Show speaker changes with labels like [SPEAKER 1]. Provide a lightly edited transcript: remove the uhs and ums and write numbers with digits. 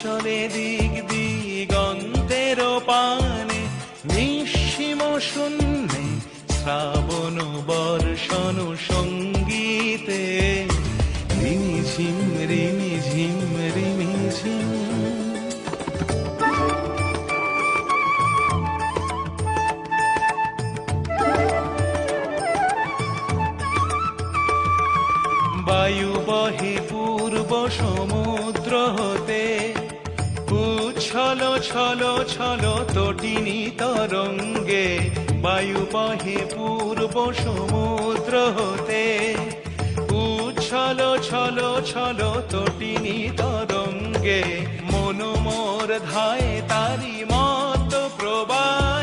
[SPEAKER 1] চলে দিক দিগন্তের পানে, নিঃসীম শূন্যে শ্রাবণ বর্ষণ সঙ্গীতে, রিমিঝিম রিমিঝিম রিমিঝিম। বায়ু বহে পূর্ব সমুদ্র হতে, উচ্ছল ছল ছল তটিনী তরঙ্গে। বায়ু বহে পূর্ব সমুদ্র হতে, উচ্ছল ছল ছল তটিনী তরঙ্গে। মন মোর ধায় তারি মত প্রবাহ,